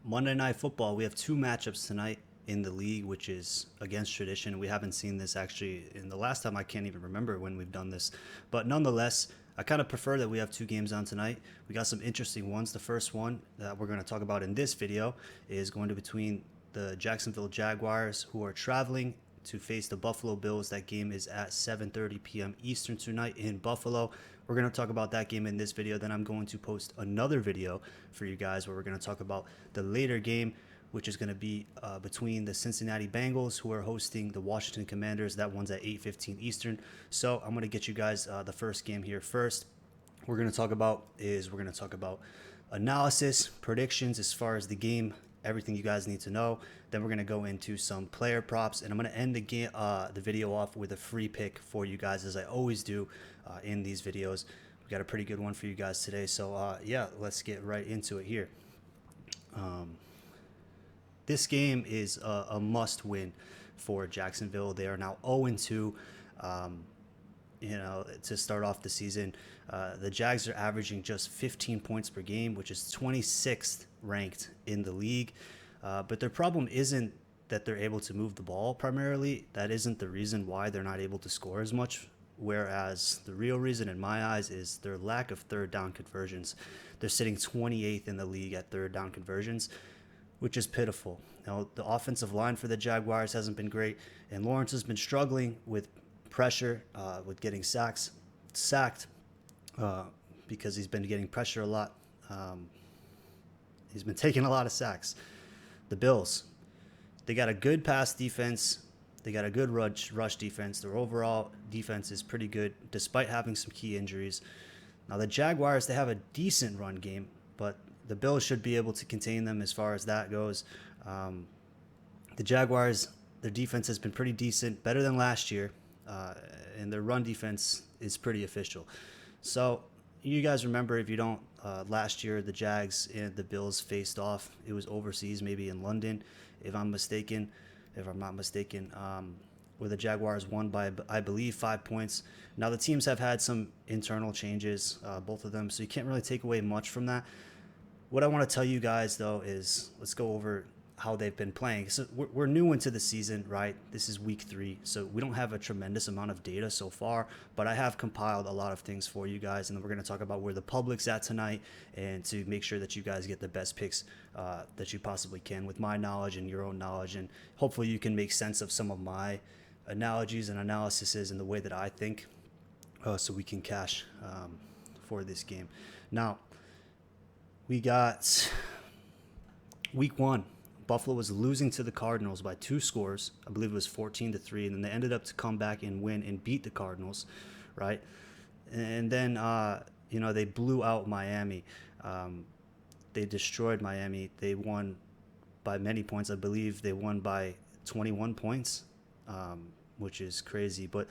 Monday Night Football. We have two matchups tonight in the league, which is against tradition. We haven't seen this actually in the last time. I can't even remember when we've done this. But nonetheless, I kind of prefer that we have two games on tonight. We got some interesting ones. The first one that we're going to talk about in this video is going to be between the Jacksonville Jaguars, who are traveling to face the Buffalo Bills. That game is at 7:30 p.m. Eastern tonight in Buffalo. We're going to talk about that game in this video. Then I'm going to post another video for you guys where we're going to talk about the later game, which is going to be between the Cincinnati Bengals, who are hosting the Washington Commanders. That one's at 8:15 Eastern. So I'm going to get you guys the first game here first. We're going to talk about analysis, predictions as far as the game, everything you guys need to know. Then we're going to go into some player props, and I'm going to end the video off with a free pick for you guys, as I always do in these videos. We got a pretty good one for you guys today. So yeah, let's get right into it here. This game is a must win for Jacksonville. They are now 0-2. To start off the season, the Jags are averaging just 15 points per game, which is 26th ranked in the league. But their problem isn't that they're able to move the ball primarily. That isn't the reason why they're not able to score as much. Whereas the real reason in my eyes is their lack of third down conversions. They're sitting 28th in the league at third down conversions, which is pitiful. Now, the offensive line for the Jaguars hasn't been great, and Lawrence has been struggling with pressure, with getting sacked, because he's been getting pressure a lot. He's been taking a lot of sacks. The Bills, they got a good pass defense. They got a good rush defense. Their overall defense is pretty good, despite having some key injuries. Now, the Jaguars, they have a decent run game, but the Bills should be able to contain them as far as that goes. The Jaguars, their defense has been pretty decent, better than last year, and their run defense is pretty official. So you guys remember, if you don't, last year the Jags and the Bills faced off. It was overseas, maybe in London, if I'm not mistaken, where the Jaguars won by, I believe, 5 points. Now, the teams have had some internal changes, both of them, so you can't really take away much from that. What I want to tell you guys, though, is let's go over how they've been playing. So we're new into the season, right? This is week 3, so we don't have a tremendous amount of data so far, but I have compiled a lot of things for you guys, and then we're going to talk about where the public's at tonight, and to make sure that you guys get the best picks that you possibly can with my knowledge and your own knowledge, and hopefully you can make sense of some of my analogies and analyses in the way that I think, so we can cash for this game. Now, we got week 1. Buffalo was losing to the Cardinals by 2 scores. I believe it was 14-3, and then they ended up to come back and win and beat the Cardinals, right? And then, they blew out Miami. They destroyed Miami. They won by many points. I believe they won by 21 points, which is crazy. But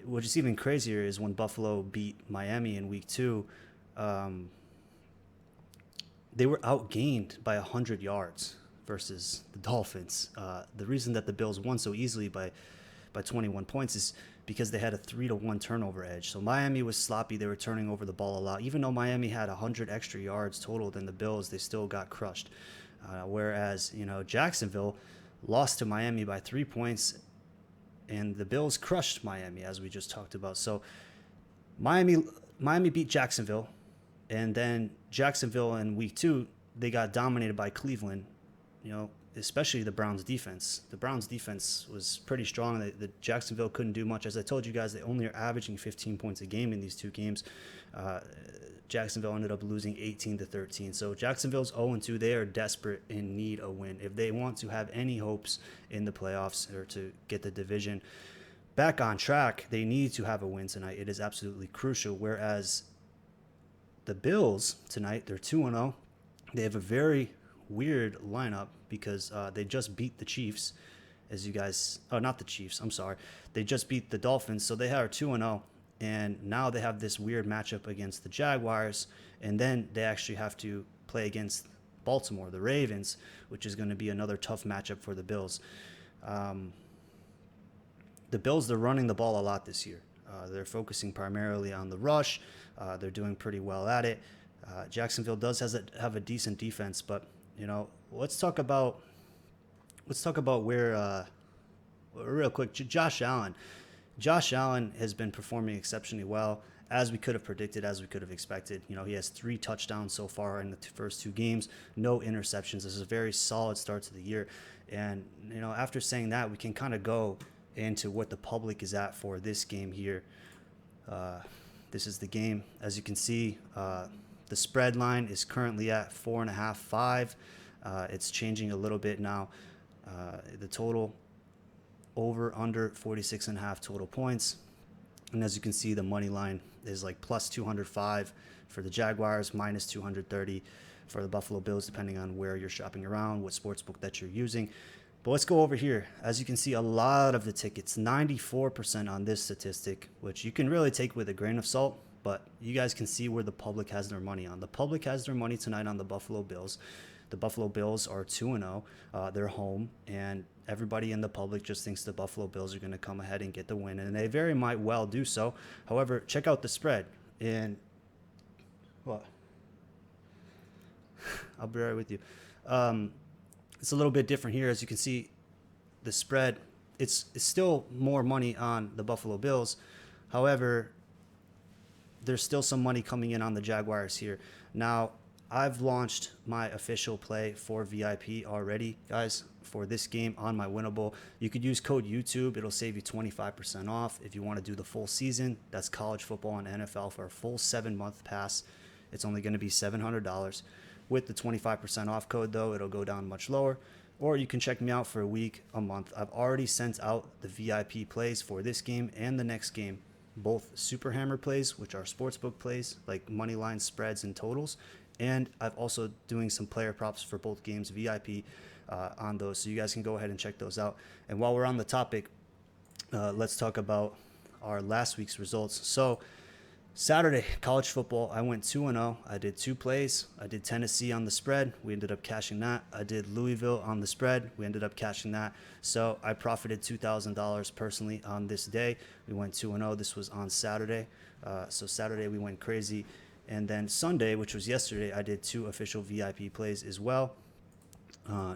what is even crazier is when Buffalo beat Miami in week 2, they were outgained by 100 yards versus the Dolphins. The reason that the Bills won so easily by 21 points is because they had a 3-1 turnover edge. So Miami was sloppy. They were turning over the ball a lot. Even though Miami had 100 extra yards total than the Bills, they still got crushed. Whereas, Jacksonville lost to Miami by 3 points, and the Bills crushed Miami, as we just talked about. So Miami beat Jacksonville, and then Jacksonville in week 2, they got dominated by Cleveland, especially the Browns defense. The Browns defense was pretty strong. The Jacksonville couldn't do much. As I told you guys, they only are averaging 15 points a game in these 2 games. Jacksonville ended up losing 18-13. So Jacksonville's 0-2. They are desperate and need a win. If they want to have any hopes in the playoffs or to get the division back on track, they need to have a win tonight. It is absolutely crucial. Whereas the Bills tonight, they're 2-0. They have a very weird lineup because they just beat the Chiefs, not the Chiefs, I'm sorry. They just beat the Dolphins, so they are 2-0, and now they have this weird matchup against the Jaguars, and then they actually have to play against Baltimore, the Ravens, which is going to be another tough matchup for the Bills. The Bills, they're running the ball a lot this year. They're focusing primarily on the rush. They're doing pretty well at it. Jacksonville does have a decent defense, but let's talk about where real quick. Josh Allen. Josh Allen has been performing exceptionally well, as we could have predicted, as we could have expected. He has 3 touchdowns so far in the first 2 games, no interceptions. This is a very solid start to the year. And, after saying that, we can kind of go into what the public is at for this game here. This is the game. As you can see, the spread line is currently at 4.5, 5. It's changing a little bit now. The total over under 46.5 total points. And as you can see, the money line is like plus 205 for the Jaguars, minus 230 for the Buffalo Bills, depending on where you're shopping around, what sportsbook that you're using. But let's go over here. As you can see, a lot of the tickets, 94% on this statistic, which you can really take with a grain of salt, but you guys can see where the public has their money on. The public has their money tonight on the Buffalo Bills. The Buffalo Bills are 2-0. They're home, and everybody in the public just thinks the Buffalo Bills are going to come ahead and get the win, and they very might well do so. However, check out the spread. And what? I'll be right with you. It's a little bit different here. As you can see, the spread, it's still more money on the Buffalo Bills. However, there's still some money coming in on the Jaguars here. Now, I've launched my official play for VIP already, guys, for this game on my Winnable. You could use code YouTube. It'll save you 25% off. If you want to do the full season, that's college football and NFL for a full 7-month pass. It's only going to be $700. With the 25% off code, though, it'll go down much lower. Or you can check me out for a week, a month. I've already sent out the VIP plays for this game and the next game. Both Super Hammer plays, which are sportsbook plays, like money line spreads and totals. And I'm also doing some player props for both games, VIP, on those. So you guys can go ahead and check those out. And while we're on the topic, let's talk about our last week's results. So Saturday, college football, I went 2-0. I did 2 plays. I did Tennessee on the spread. We ended up cashing that. I did Louisville on the spread. We ended up cashing that. So I profited $2,000 personally on this day. We went 2-0. This was on Saturday. So Saturday we went crazy. And then Sunday, which was yesterday, I did 2 official VIP plays as well.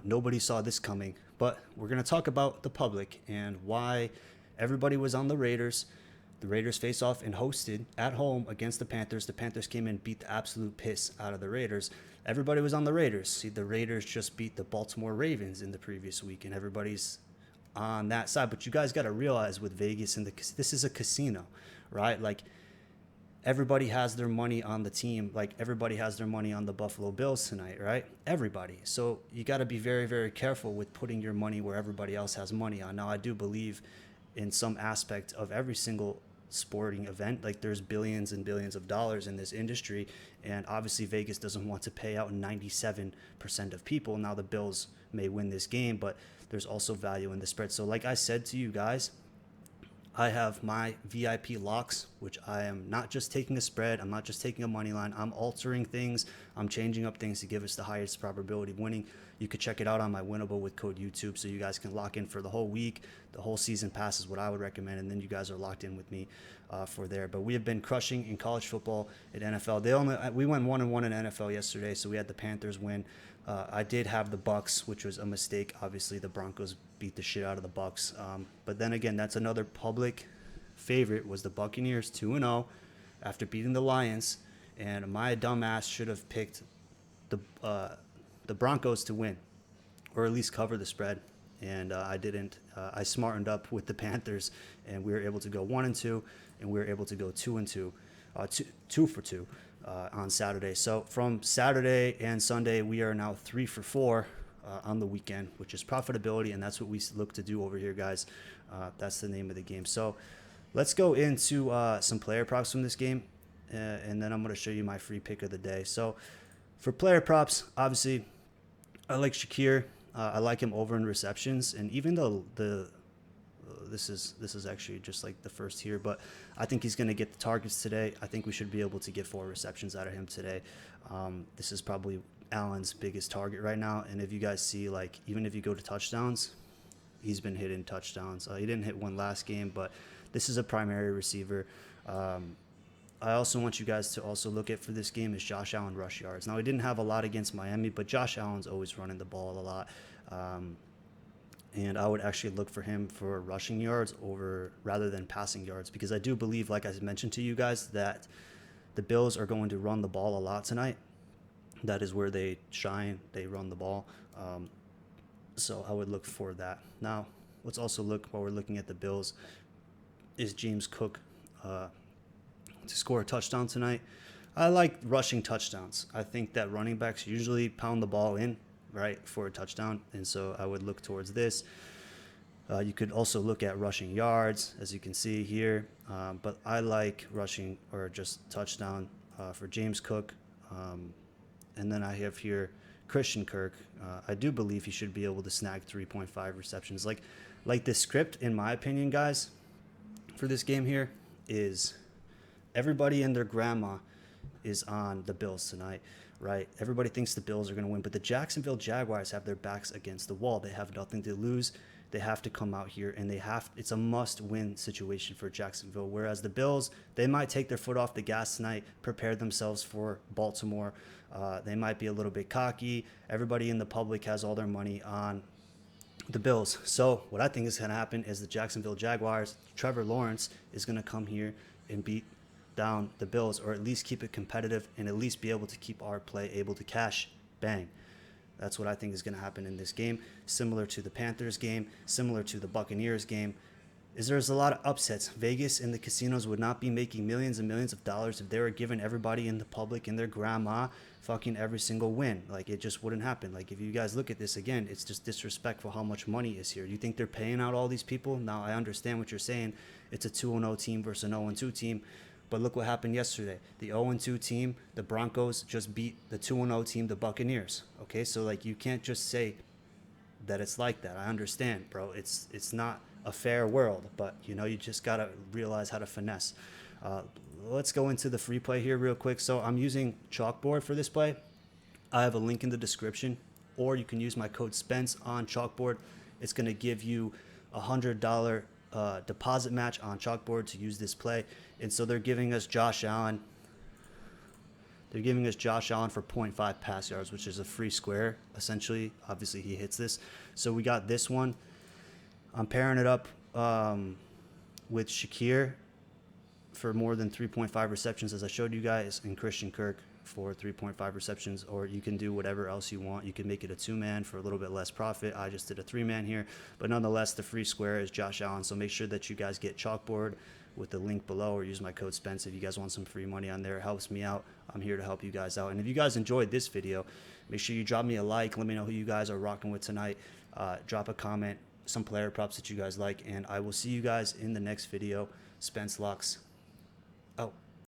Nobody saw this coming, but we're going to talk about the public and why everybody was on the Raiders. The Raiders face off and hosted at home against the Panthers. The Panthers came in and beat the absolute piss out of the Raiders. Everybody was on the Raiders. See, the Raiders just beat the Baltimore Ravens in the previous week, and everybody's on that side. But you guys got to realize with Vegas, and this is a casino, right? Like, everybody has their money on the team. Like, everybody has their money on the Buffalo Bills tonight, right? Everybody. So you got to be very, very careful with putting your money where everybody else has money on. Now, I do believe in some aspect of every single sporting event, like there's billions and billions of dollars in this industry, and obviously Vegas doesn't want to pay out 97% of people. Now the Bills may win this game, but there's also value in the spread. So like I said to you guys, I have my VIP locks, which I am not just taking a spread. I'm not just taking a money line. I'm altering things. I'm changing up things to give us the highest probability of winning. You could check it out on my Winnable with code YouTube, so you guys can lock in for the whole week. The whole season pass is what I would recommend, and then you guys are locked in with me for there. But we have been crushing in college football at NFL. We went 1-1 in NFL yesterday, so we had the Panthers win. I did have the Bucks, which was a mistake. Obviously, the Broncos beat the shit out of the Bucks. But then again, that's another public favorite was the Buccaneers 2-0 after beating the Lions, and my dumbass should have picked the Broncos to win, or at least cover the spread. And I didn't. I smartened up with the Panthers, and we were able to go 1-2, and we were able to go 2-2, 2 for 2 on Saturday. So from Saturday and Sunday, we are now 3 for 4 on the weekend, which is profitability, and that's what we look to do over here, guys. That's the name of the game. So let's go into some player props from this game, and then I'm going to show you my free pick of the day. So for player props, obviously, I like Shakir. I like him over in receptions, and even though this is actually just like the first here, but I think he's going to get the targets today. I think we should be able to get 4 receptions out of him today. This is probably Allen's biggest target right now, and if you guys see, like, even if you go to touchdowns, he's been hitting touchdowns. He didn't hit one last game, but this is a primary receiver. I also want you guys to also look at for this game is Josh Allen rush yards. Now, he didn't have a lot against Miami, but Josh Allen's always running the ball a lot. And I would actually look for him for rushing yards rather than passing yards, because I do believe, like I mentioned to you guys, that the Bills are going to run the ball a lot tonight. That is where they shine. They run the ball. So I would look for that. Now, let's also look, while we're looking at the Bills, is James Cook to score a touchdown tonight. I like rushing touchdowns. I think that running backs usually pound the ball in, right, for a touchdown. And so I would look towards this. You could also look at rushing yards, as you can see here. But I like rushing or just touchdown for James Cook. And then I have here Christian Kirk. I do believe he should be able to snag 3.5 receptions. Like the script, in my opinion, guys, for this game here is everybody and their grandma is on the Bills tonight, right? Everybody thinks the Bills are going to win, but the Jacksonville Jaguars have their backs against the wall. They have nothing to lose. They have to come out here, and it's a must-win situation for Jacksonville. Whereas the Bills, they might take their foot off the gas tonight, prepare themselves for Baltimore. They might be a little bit cocky. Everybody in the public has all their money on the Bills. So what I think is going to happen is the Jacksonville Jaguars, Trevor Lawrence, is going to come here and beat down the Bills, or at least keep it competitive and at least be able to keep our play able to cash. Bang. That's what I think is going to happen in this game. Similar to the Panthers game, similar to the Buccaneers game, is there's a lot of upsets. Vegas and the casinos would not be making millions and millions of dollars if they were giving everybody in the public and their grandma fucking every single win. Like, it just wouldn't happen. Like, if you guys look at this again, it's just disrespectful how much money is here. You think they're paying out all these people? Now, I understand what you're saying. It's a 2-0 team versus an 0-2 team. But look what happened yesterday. The 0-2 team, the Broncos, just beat the 2-0 team, the Buccaneers. Okay, so like, you can't just say that it's like that. I understand, bro. It's not a fair world, but you know, you just gotta realize how to finesse. Let's go into the free play here real quick. So I'm using Chalkboard for this play. I have a link in the description, or you can use my code Spence on Chalkboard. It's gonna give you $100 deposit match on Chalkboard to use this play. And so they're giving us Josh Allen. They're giving us Josh Allen for 0.5 pass yards, which is a free square, essentially. Obviously, he hits this. So we got this one. I'm pairing it up with Shakir for more than 3.5 receptions, as I showed you guys, and Christian Kirk for 3.5 receptions, or you can do whatever else you want. You can make it a 2-man for a little bit less profit. I just did a 3-man here, but nonetheless, the free square is Josh Allen. So make sure that you guys get Chalkboard with the link below, or use my code Spence if you guys want some free money on there. It helps me out. I'm here to help you guys out. And if you guys enjoyed this video, make sure you drop me a like. Let me know who you guys are rocking with tonight. Drop a comment, some player props that you guys like, and I will see you guys in the next video. Spence Locks out.